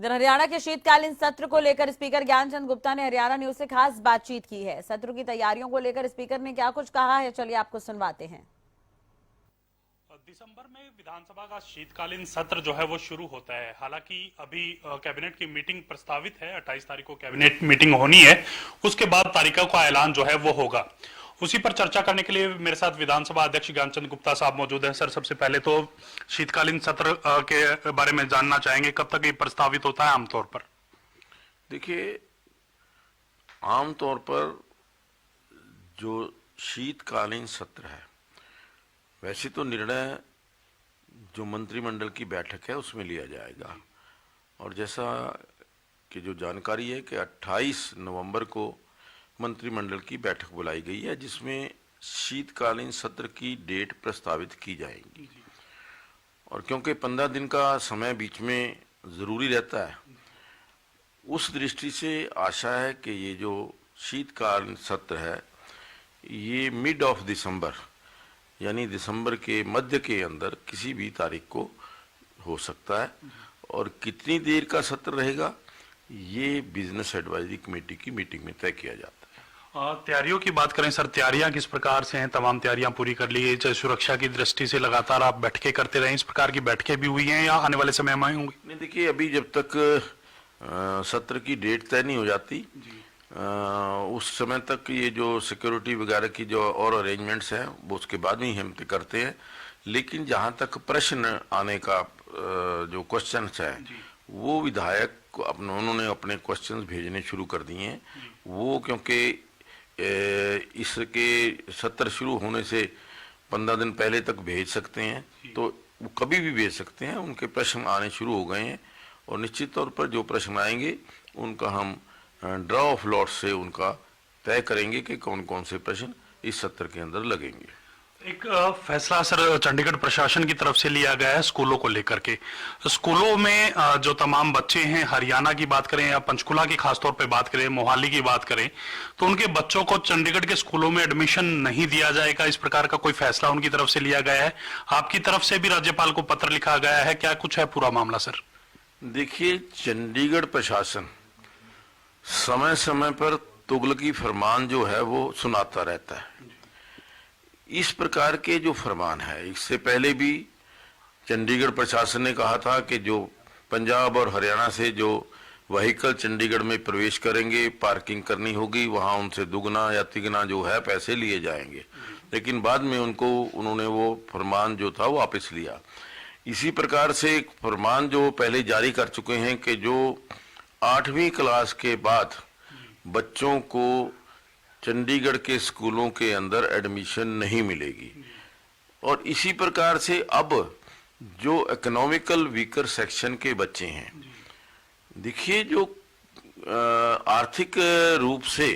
इधर हरियाणा के शीतकालीन सत्र को लेकर स्पीकर ज्ञानचंद गुप्ता ने हरियाणा न्यूज से खास बातचीत की है। सत्र की तैयारियों को लेकर स्पीकर ने क्या कुछ कहा है, चलिए आपको सुनवाते हैं। दिसंबर में विधानसभा का शीतकालीन सत्र जो है वो शुरू होता है। हालांकि अभी कैबिनेट की मीटिंग प्रस्तावित है, 28 तारीख को कैबिनेट मीटिंग होनी है, उसके बाद तारीखों का ऐलान जो है वो होगा। उसी पर चर्चा करने के लिए मेरे साथ विधानसभा अध्यक्ष ज्ञानचंद गुप्ता साहब मौजूद हैं। सर, सबसे पहले तो शीतकालीन सत्र के बारे में जानना चाहेंगे, कब तक ये प्रस्तावित होता है आमतौर पर? देखिए, आमतौर पर जो शीतकालीन सत्र है, वैसे तो निर्णय जो मंत्रिमंडल की बैठक है उसमें लिया जाएगा, और जैसा कि जो जानकारी है कि 28 नवंबर को मंत्रिमंडल की बैठक बुलाई गई है, जिसमें शीतकालीन सत्र की डेट प्रस्तावित की जाएगी। और क्योंकि 15 दिन का समय बीच में ज़रूरी रहता है, उस दृष्टि से आशा है कि ये जो शीतकालीन सत्र है ये मिड ऑफ दिसंबर यानी दिसंबर के मध्य के अंदर किसी भी तारीख को हो सकता है। और कितनी देर का सत्र रहेगा ये बिजनेस एडवाइजरी कमेटी की मीटिंग में तय किया जाता है। तैयारियों की बात करें सर, तैयारियां किस प्रकार से हैं? तमाम तैयारियां पूरी कर ली है? चाहे सुरक्षा की दृष्टि से लगातार आप बैठकें करते रहे, इस प्रकार की बैठकें भी हुई हैं या आने वाले समय में होंगी? नहीं, देखिए, अभी जब तक सत्र की डेट तय नहीं हो जाती उस समय तक ये जो सिक्योरिटी वगैरह की जो और अरेंजमेंट्स हैं वो उसके बाद ही हम करते हैं। लेकिन जहाँ तक प्रश्न आने का जो क्वेश्चंस है वो विधायक उन्होंने अपने क्वेश्चंस भेजने शुरू कर दिए हैं। वो क्योंकि इसके सत्र शुरू होने से 15 दिन पहले तक भेज सकते हैं, तो वो कभी भी भेज सकते हैं। उनके प्रश्न आने शुरू हो गए हैं और निश्चित तौर पर जो प्रश्न आएंगे उनका हम ड्रॉ ऑफ लॉट से उनका तय करेंगे कि कौन कौन से प्रश्न इस सत्र के अंदर लगेंगे। एक फैसला सर चंडीगढ़ प्रशासन की तरफ से लिया गया है स्कूलों को लेकर के। स्कूलों में जो तमाम बच्चे हैं, हरियाणा की बात करें या पंचकुला की खासतौर पे बात करें, मोहाली की बात करें, तो उनके बच्चों को चंडीगढ़ के स्कूलों में एडमिशन नहीं दिया जाएगा, इस प्रकार का कोई फैसला उनकी तरफ से लिया गया है। आपकी तरफ से भी राज्यपाल को पत्र लिखा गया है, क्या कुछ है पूरा मामला सर? देखिए, चंडीगढ़ प्रशासन समय समय पर तुगलकी फरमान जो है वो सुनाता रहता है। इस प्रकार के जो फरमान है, इससे पहले भी चंडीगढ़ प्रशासन ने कहा था कि जो पंजाब और हरियाणा से जो व्हीकल चंडीगढ़ में प्रवेश करेंगे, पार्किंग करनी होगी, वहां उनसे दुगना या तिगना जो है पैसे लिए जाएंगे। लेकिन बाद में उन्होंने वो फरमान जो था वो वापस लिया। इसी प्रकार से एक फरमान जो पहले जारी कर चुके हैं कि जो 8वीं क्लास के बाद बच्चों को चंडीगढ़ के स्कूलों के अंदर एडमिशन नहीं मिलेगी। और इसी प्रकार से अब जो इकोनॉमिकल वीकर सेक्शन के बच्चे हैं, देखिए, जो आर्थिक रूप से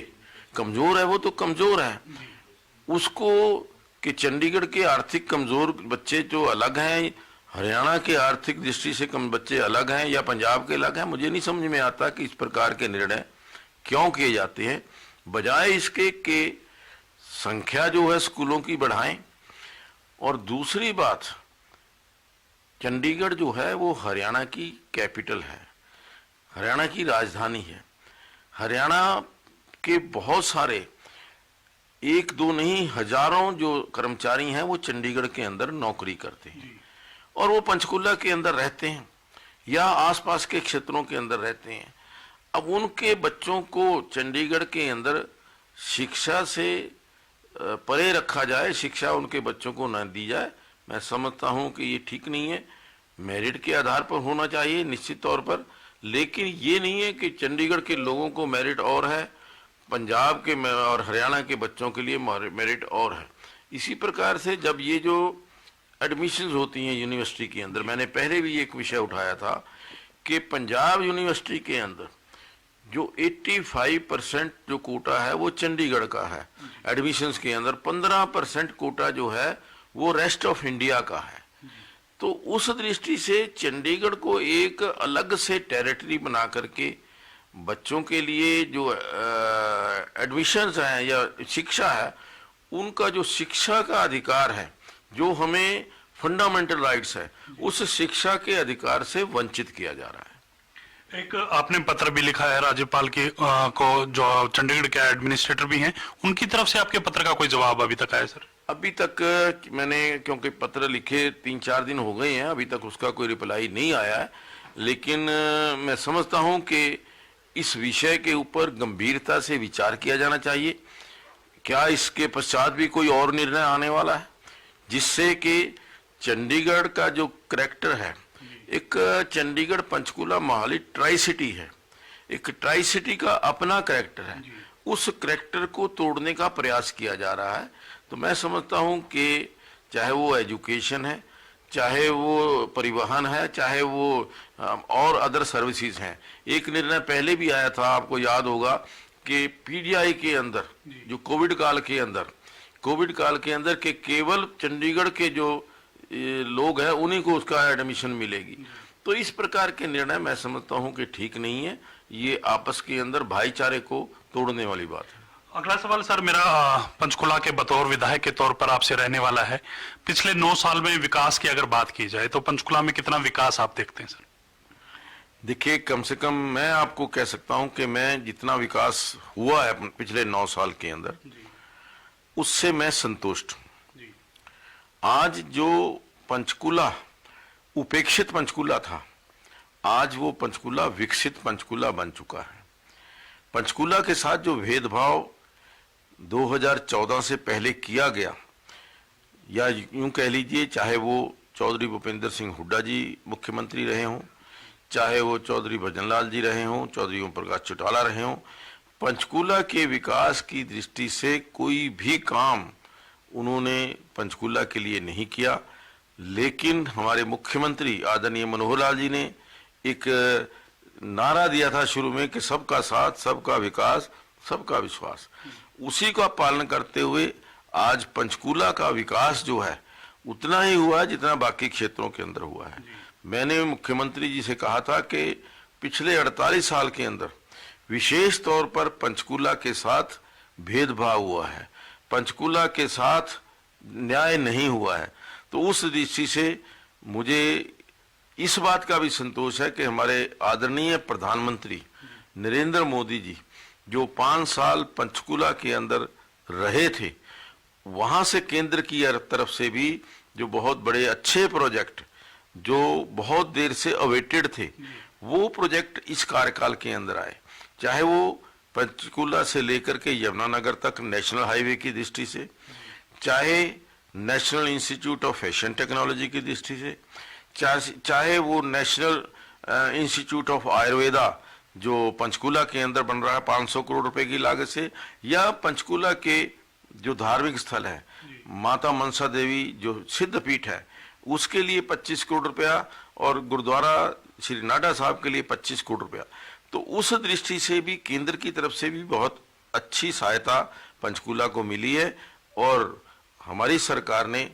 कमजोर है वो तो कमजोर है, उसको कि चंडीगढ़ के आर्थिक कमजोर बच्चे जो अलग हैं, हरियाणा के आर्थिक दृष्टि से कम बच्चे अलग हैं या पंजाब के अलग हैं, मुझे नहीं समझ में आता कि इस प्रकार के निर्णय क्यों किए जाते हैं। बजाय इसके कि संख्या जो है स्कूलों की बढ़ाएं। और दूसरी बात, चंडीगढ़ जो है वो हरियाणा की कैपिटल है, हरियाणा की राजधानी है। हरियाणा के बहुत सारे, एक दो नहीं, हजारों जो कर्मचारी हैं वो चंडीगढ़ के अंदर नौकरी करते हैं और वो पंचकुला के अंदर रहते हैं या आसपास के क्षेत्रों के अंदर रहते हैं। अब उनके बच्चों को चंडीगढ़ के अंदर शिक्षा से परे रखा जाए, शिक्षा उनके बच्चों को न दी जाए, मैं समझता हूं कि ये ठीक नहीं है। मेरिट के आधार पर होना चाहिए निश्चित तौर पर, लेकिन ये नहीं है कि चंडीगढ़ के लोगों को मेरिट और है, पंजाब के और हरियाणा के बच्चों के लिए मेरिट और है। इसी प्रकार से जब ये जो एडमिशन्स होती हैं यूनिवर्सिटी के अंदर, मैंने पहले भी एक विषय उठाया था कि पंजाब यूनिवर्सिटी के अंदर जो 85% जो कोटा है वो चंडीगढ़ का है एडमिशन्स के अंदर, 15% कोटा जो है वो रेस्ट ऑफ इंडिया का है। तो उस दृष्टि से चंडीगढ़ को एक अलग से टेरिटरी बना करके बच्चों के लिए जो एडमिशन्स हैं या शिक्षा है, उनका जो शिक्षा का अधिकार है, जो हमें फंडामेंटल राइट्स है, उस शिक्षा के अधिकार से वंचित किया जा रहा है। एक आपने पत्र भी लिखा है राज्यपाल के को, जो चंडीगढ़ के एडमिनिस्ट्रेटर भी हैं, उनकी तरफ से आपके पत्र का कोई जवाब अभी तक आया सर? अभी तक मैंने, क्योंकि पत्र लिखे 3-4 दिन हो गए हैं, अभी तक उसका कोई रिप्लाई नहीं आया है। लेकिन मैं समझता हूं कि इस विषय के ऊपर गंभीरता से विचार किया जाना चाहिए। क्या इसके पश्चात भी कोई और निर्णय आने वाला है जिससे कि चंडीगढ़ का जो करैक्टर है, एक चंडीगढ़, पंचकुला, मोहाली ट्राई सिटी है, एक ट्राई सिटी का अपना करैक्टर है, उस करैक्टर को तोड़ने का प्रयास किया जा रहा है। तो मैं समझता हूं कि चाहे वो एजुकेशन है, चाहे वो परिवहन है, चाहे वो और अदर सर्विसेज हैं। एक निर्णय पहले भी आया था, आपको याद होगा, कि पीजीआई के अंदर जो कोविड काल के अंदर के केवल चंडीगढ़ के जो लोग हैं उन्हीं को उसका एडमिशन मिलेगी। तो इस प्रकार के निर्णय मैं समझता हूं कि ठीक नहीं है, ये आपस के अंदर भाईचारे को तोड़ने वाली बात है। अगला सवाल सर मेरा पंचकुला के बतौर विधायक के तौर पर आपसे रहने वाला है। पिछले 9 साल में विकास की अगर बात की जाए तो पंचकुला में कितना विकास आप देखते हैं सर? देखिए, कम से कम मैं आपको कह सकता हूं कि मैं जितना विकास हुआ है पिछले 9 साल के अंदर, उससे मैं संतुष्ट हूं। आज जो पंचकुला उपेक्षित पंचकुला था, आज वो पंचकुला विकसित पंचकुला बन चुका है। पंचकुला के साथ जो भेदभाव 2014 से पहले किया गया, या यूं कह लीजिए, चाहे वो चौधरी भूपेंद्र सिंह हुड्डा जी मुख्यमंत्री रहे हों, चाहे वो चौधरी भजनलाल जी रहे हों, चौधरी ओम प्रकाश चौटाला रहे हों, पंचकुला के विकास की दृष्टि से कोई भी काम उन्होंने पंचकुला के लिए नहीं किया। लेकिन हमारे मुख्यमंत्री आदरणीय मनोहर लाल जी ने एक नारा दिया था शुरू में कि सबका साथ, सबका विकास, सबका विश्वास। उसी का पालन करते हुए आज पंचकुला का विकास जो है उतना ही हुआ है जितना बाकी क्षेत्रों के अंदर हुआ है। मैंने मुख्यमंत्री जी से कहा था कि पिछले 48 साल के अंदर विशेष तौर पर पंचकुला के साथ भेदभाव हुआ है, पंचकुला के साथ न्याय नहीं हुआ है। तो उस दृष्टि से मुझे इस बात का भी संतोष है कि हमारे आदरणीय प्रधानमंत्री नरेंद्र मोदी जी जो 5 साल पंचकुला के अंदर रहे थे, वहां से केंद्र की तरफ से भी जो बहुत बड़े अच्छे प्रोजेक्ट जो बहुत देर से अवेटेड थे, वो प्रोजेक्ट इस कार्यकाल के अंदर आए। चाहे वो पंचकुला से लेकर के यमुनानगर तक नेशनल हाईवे की दृष्टि से, चाहे national institute of fashion technology की दृष्टि से, चाहे वो नेशनल इंस्टीट्यूट ऑफ आयुर्वेदा जो पंचकुला के अंदर बन रहा है 500 करोड़ रुपए की लागत से, या पंचकुला के जो धार्मिक स्थल है माता मनसा देवी जो सिद्ध पीठ है उसके लिए 25 करोड़ रुपया, और गुरुद्वारा श्री नाडा साहब के लिए 25 करोड़ रुपया। तो उस दृष्टि से भी केंद्र की तरफ से भी बहुत अच्छी सहायता पंचकुला को मिली है। और हमारी सरकार ने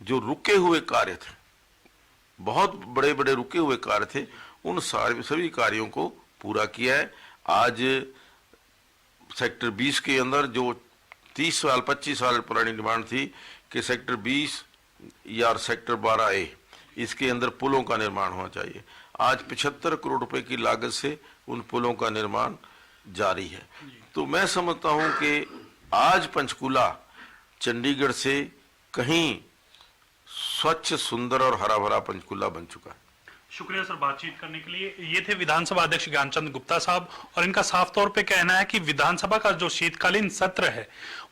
जो रुके हुए कार्य थे, बहुत बड़े बड़े रुके हुए कार्य थे, उन सभी कार्यों को पूरा किया है। आज सेक्टर 20 के अंदर जो 30 साल 25 साल पुरानी डिमांड थी कि सेक्टर 20 या सेक्टर 12A इसके अंदर पुलों का निर्माण होना चाहिए, आज 75 करोड़ रुपए की लागत से उन पुलों का निर्माण जारी है। तो मैं समझता हूं कि आज पंचकुला चंडीगढ़ से कहीं स्वच्छ, सुंदर और हरा भरा पंचकुला बन चुका है। शुक्रिया सर बातचीत करने के लिए। ये थे विधानसभा अध्यक्ष ज्ञानचंद गुप्ता साहब, और इनका साफ तौर पे कहना है कि विधानसभा का जो शीतकालीन सत्र है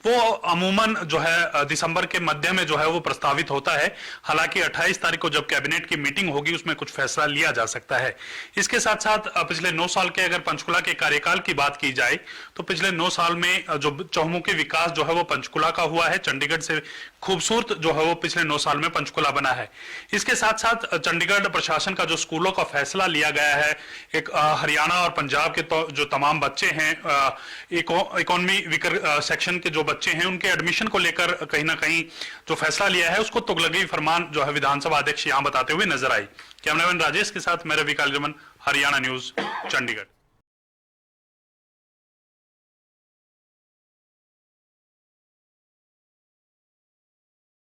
वो अमूमन जो है दिसंबर के मध्य में जो है वो प्रस्तावित होता है। हालांकि 28 तारीख को जब कैबिनेट की मीटिंग होगी उसमें कुछ फैसला लिया जा सकता है। इसके साथ साथ पिछले 9 साल के अगर पंचकुला के कार्यकाल की बात की जाए तो पिछले 9 साल में जो चहुमुखी विकास जो है वो पंचकुला का हुआ है। चंडीगढ़ से खूबसूरत जो है वो पिछले 9 साल में पंचकुला बना है। इसके साथ साथ चंडीगढ़ प्रशासन का जो स्कूलों का फैसला लिया गया है, एक हरियाणा और पंजाब के जो तमाम बच्चे हैं इकोनॉमी वीकर सेक्शन के जो बच्चे हैं उनके एडमिशन को लेकर कहीं ना कहीं जो फैसला लिया है उसको तुगलकी फरमान जो है विधानसभा अध्यक्ष यहां बताते हुए नजर आई। कैमरामैन राजेश के साथ मैं रवि कालिरमन, हरियाणा न्यूज, चंडीगढ़।